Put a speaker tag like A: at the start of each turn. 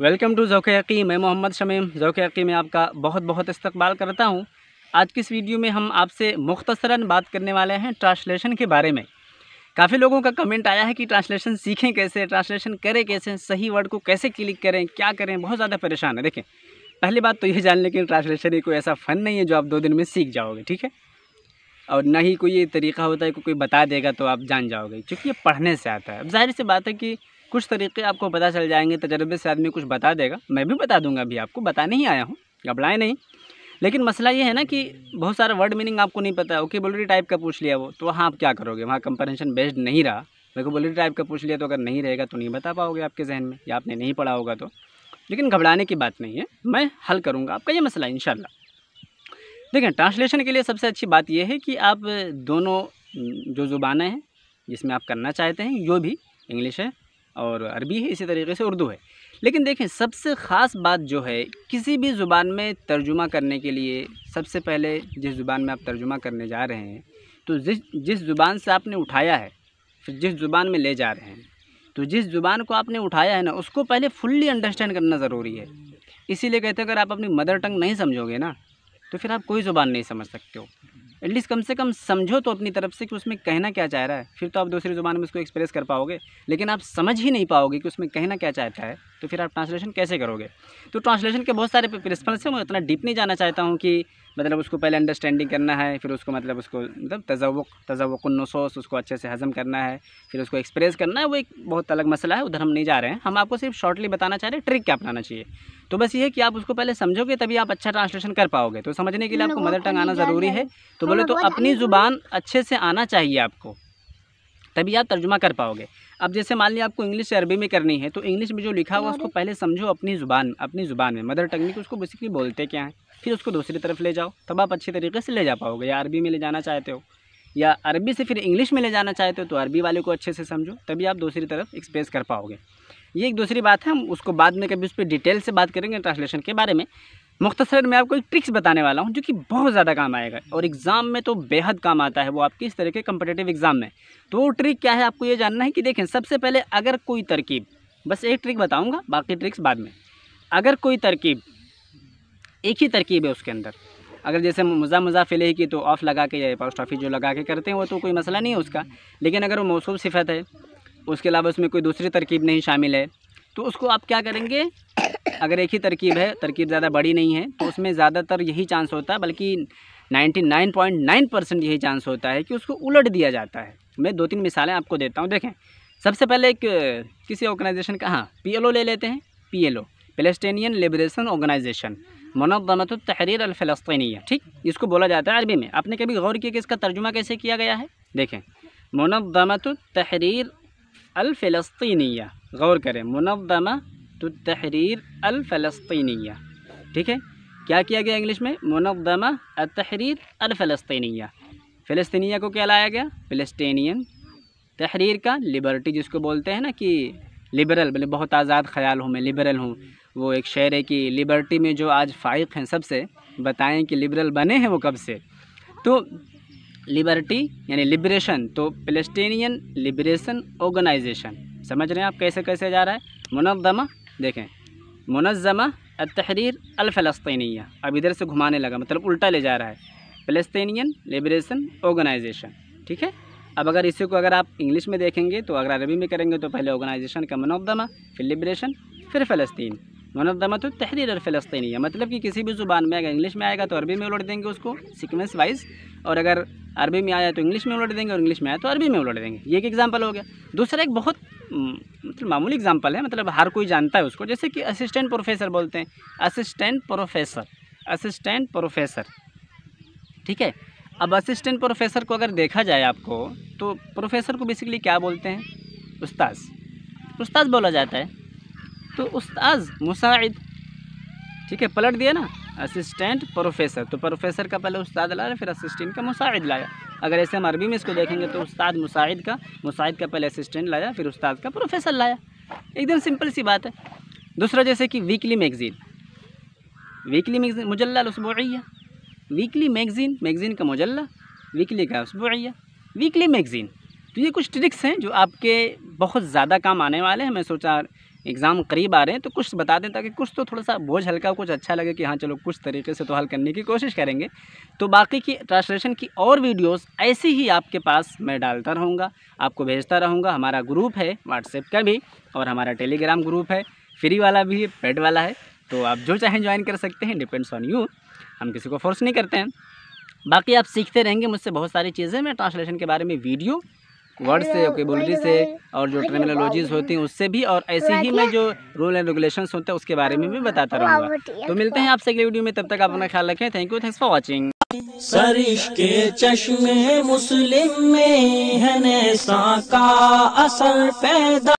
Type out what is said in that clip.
A: Welcome to ज़ौक़ यक़ीन। मैं मोहम्मद शमीम ज़ौक़ यक़ीन में आपका बहुत बहुत इस्तक़बाल करता हूँ। आज की इस वीडियो में हम आपसे मुख्तसरन बात करने वाले हैं ट्रांसलेशन के बारे में। काफ़ी लोगों का कमेंट आया है कि ट्रांसलेशन सीखें कैसे, ट्रांसलेशन करें कैसे, सही वर्ड को कैसे क्लिक करें, क्या करें, बहुत ज़्यादा परेशान है। देखें, पहली बात तो ये जान लें कि ट्रांसलेशन ही कोई ऐसा फ़न नहीं है जो आप 2 दिन में सीख जाओगे, ठीक है। और ना ही कोई ये तरीक़ा होता है कि कोई बता देगा तो आप जान जाओगे, क्योंकि ये पढ़ने से आता है। अब ज़ाहिर सी बात है कि कुछ तरीक़े आपको पता चल जाएंगे, तजर्बे से आदमी कुछ बता देगा। मैं भी बता दूंगा, अभी आपको बताने ही आया हूँ, घबराएं नहीं। लेकिन मसला ये है ना कि बहुत सारा वर्ड मीनिंग आपको नहीं पता है। वोकैबुलरी टाइप का पूछ लिया वो, तो वहाँ आप क्या करोगे, वहाँ कंपैरिजन बेस्ड नहीं रहा। वोकैबुलरी टाइप का पूछ लिया तो अगर नहीं रहेगा तो नहीं बता पाओगे आपके जहन में, या आपने नहीं पढ़ा होगा तो। लेकिन घबराने की बात नहीं है, मैं हल करूँगा आपका ये मसला इंशाल्लाह। देखें, ट्रांसलेशन के लिए सबसे अच्छी बात यह है कि आप दोनों जो ज़ुबानें हैं जिसमें आप करना चाहते हैं, जो भी इंग्लिश है और अरबी है, इसी तरीके से उर्दू है। लेकिन देखें, सबसे ख़ास बात जो है किसी भी ज़ुबान में तर्जुमा करने के लिए, सबसे पहले जिस ज़ुबान में आप तर्जुमा करने जा रहे हैं, तो जिस ज़ुबान से आपने उठाया है, फिर जिस ज़ुबान में ले जा रहे हैं, तो जिस ज़ुबान को आपने उठाया है ना, उसको पहले फुल्ली अंडरस्टैंड करना ज़रूरी है। इसीलिए कहते हैं, अगर आप अपनी मदर टंग नहीं समझोगे ना, तो फिर आप कोई ज़ुबान नहीं समझ सकते हो। एटलीस्ट कम से कम समझो तो अपनी तरफ से कि उसमें कहना क्या चाह रहा है, फिर तो आप दूसरी ज़ुबान में उसको एक्सप्रेस कर पाओगे। लेकिन आप समझ ही नहीं पाओगे कि उसमें कहना क्या चाहता है, तो फिर आप ट्रांसलेशन कैसे करोगे। तो ट्रांसलेशन के बहुत सारे प्रिंसिपल्स हैं, मैं उतना डीप नहीं जाना चाहता हूँ कि मतलब उसको पहले अंडरस्टैंडिंग करना है, फिर उसको मतलब तज़व्वुक़ुन नुसूस, उसको अच्छे से हज़म करना है, फिर उसको एक्सप्रेस करना है। वो एक बहुत अलग मसला है, उधर हम नहीं जा रहे हैं। हम आपको सिर्फ शॉर्टली बताना चाह रहे हैं ट्रिक क्या अपनाना चाहिए। तो बस ये है कि आप उसको पहले समझोगे, तभी आप अच्छा ट्रांसलेशन कर पाओगे। तो समझने के लिए आपको मदर टंग आना ज़रूरी है। तो बोले तो अपनी ज़ुबान अच्छे से आना चाहिए आपको, तभी आप तर्जुमा कर पाओगे। अब जैसे मान लिया आपको इंग्लिश से अरबी में करनी है, तो इंग्लिश में जो लिखा हुआ उसको पहले समझो अपनी ज़ुबान में, मदर टंग में, उसको बेसिकली बोलते क्या हैं, फिर उसको दूसरी तरफ ले जाओ, तब आप अच्छे तरीके से ले जा पाओगे। या अरबी में ले जाना चाहते हो, या अरबी से फिर इंग्लिश में ले जाना चाहते हो, तो अरबी वाले को अच्छे से समझो, तभी आप दूसरी तरफ एक्सप्रेस कर पाओगे। ये एक दूसरी बात है, हम उसको बाद में कभी उस पर डिटेल से बात करेंगे ट्रांसलेशन के बारे में। मुख्तसर मैं आपको एक ट्रिक्स बताने वाला हूँ जो कि बहुत ज़्यादा काम आएगा, और एग्ज़ाम में तो बेहद काम आता है वो, आपकी इस तरह के कम्पिटिटिव एग्ज़ाम में। तो वो ट्रिक क्या है, आपको ये जानना है कि देखें, सबसे पहले अगर कोई तरकीब, बस एक ट्रिक बताऊँगा, बाकी ट्रिक्स बाद में। अगर कोई तरकीब, एक ही तरकीब है उसके अंदर, अगर जैसे मुज़ाफ़ इलैहि की तो ऑफ़ लगा के या एपॉस्ट्रोफ़ी जो लगा के करते हैं, वो तो कोई मसला नहीं है उसका। लेकिन अगर वो मौसूफ़ सिफ़त है, उसके अलावा उसमें कोई दूसरी तरकीब नहीं शामिल है, तो उसको आप क्या करेंगे, अगर एक ही तरकीब है, तरकीब ज़्यादा बड़ी नहीं है, तो उसमें ज़्यादातर यही चांस होता है, बल्कि 99.9% यही चांस होता है कि उसको उलट दिया जाता है। मैं 2-3 मिसालें आपको देता हूँ। देखें, सबसे पहले एक किसी ऑर्गेनाइजेशन का, हाँ, PLO ले लेते हैं। PLO, पैलेस्टीनियन लिबरेशन ऑर्गेनाइजेशन, मुनज़्ज़मतुत तहरीर अल फ़लस्तीनिया, ठीक, इसको बोला जाता है अरबी में। आपने कभी गौर किया कि इसका तर्जुमा कैसे किया गया है? देखें, मुनज़्ज़मतुत तहरीर अल फ़लस्तीनिया, गौर करें, मुनज़्ज़मतुत तहरीर अल फ़लस्तीनिया, ठीक है। क्या किया गया इंग्लिश में? मुनज़्ज़मा अत-तहरीर अल फ़लस्तीनिया। फ़लस्तीनिया को क्या लाया गया? पैलेस्टीनियन। तहरीर का लिबर्टी, जिसको बोलते हैं ना कि लिबरल, मतलब बहुत आज़ाद ख़याल हूँ मैं, लिबरल हूँ। वो एक शेर है कि लिबर्टी में जो आज फ़ाइक़ हैं सबसे, बताएं कि लिबरल बने हैं वो कब से। तो लिबर्टी यानी लिबरेशन, तो पैलेस्टीनियन लिबरेशन ऑर्गेनाइजेशन। समझ रहे हैं आप कैसे कैसे जा रहा है? मुनज़्ज़मा, देखें, मुनज़्ज़मा अत-तहरीर अल फ़लस्तीनिया, अब इधर से घुमाने लगा, मतलब उल्टा ले जा रहा है, पैलेस्टीनियन लिबरेशन ऑर्गेनाइजेशन, ठीक है। अब अगर इसी को अगर आप इंग्लिश में देखेंगे, तो अगर अरबी में करेंगे तो पहले ऑर्गेनाइजेशन का मुनज़्ज़मा, फिर लिबरेशन, फिर फ़लस्तीन, मुनज़्ज़मतुत तहरीर अल फ़लस्तीनिया। मतलब कि किसी भी ज़ुबान में अगर इंग्लिश में आएगा तो अरबी में उलट देंगे उसको सीक्वेंस वाइज, और अगर अरबी में आया तो इंग्लिश में उलट देंगे, और इंग्लिश में आया तो अरबी में उलट देंगे। ये एक एग्जांपल हो गया। दूसरा एक बहुत मतलब मामूली एग्जांपल है, मतलब हर कोई जानता है उसको, जैसे कि असिस्टेंट प्रोफेसर बोलते हैं, असिस्टेंट प्रोफेसर, ठीक है। अब असिस्टेंट प्रोफेसर को अगर देखा जाए आपको, तो प्रोफेसर को बेसिकली क्या बोलते हैं? उस्ताद बोला जाता है। तो उस्ताद मुसाइद, ठीक है, पलट दिया ना, असिस्टेंट प्रोफेसर, तो प्रोफेसर का पहले उस्ताद लाया, फिर असिस्टेंट का मुसाइद लाया। अगर ऐसे हम अरबी में इसको देखेंगे तो उस्ताद मुसाइद का पहले असिस्टेंट लाया, फिर उस्ताद का प्रोफेसर लाया। एकदम सिंपल सी बात है। दूसरा जैसे कि वीकली मैगज़ीन, मुजल्ला उसबुइया, वीकली मैगज़ीन का मुजल्ला, वीकली का उसबुइया, वीकली मैगज़ीन। तो ये कुछ ट्रिक्स हैं जो आपके बहुत ज़्यादा काम आने वाले हैं। मैं सोचा एग्ज़ाम करीब आ रहे हैं तो कुछ बता दें, ताकि कुछ तो थोड़ा सा बोझ हल्का, कुछ अच्छा लगे कि हाँ चलो कुछ तरीके से तो हल करने की कोशिश करेंगे। तो बाकी की ट्रांसलेशन की और वीडियोस ऐसे ही आपके पास मैं डालता रहूँगा, आपको भेजता रहूँगा। हमारा ग्रुप है व्हाट्सएप का भी, और हमारा टेलीग्राम ग्रुप है, फ्री वाला भी है, पेड वाला है, तो आप जो चाहें ज्वाइन कर सकते हैं, डिपेंड्स ऑन यू। हम किसी को फोर्स नहीं करते हैं। बाकी आप सीखते रहेंगे मुझसे बहुत सारी चीज़ें। मैं ट्रांसलेशन के बारे में वीडियो, वर्ड से, वोकेबुलरी से, और जो टर्मिनोलॉजीज़ होती हैं उससे भी, और ऐसे ही मैं जो रूल एंड रेगुलेशंस होते हैं उसके बारे में भी बताता रहूँगा। तो मिलते हैं आपसे अगले वीडियो में, तब तक आप अपना ख्याल रखें। Thank you, thanks for watching.
B: Sarish के चश्मे मुस्लिम में है नेसा का असर पैदा।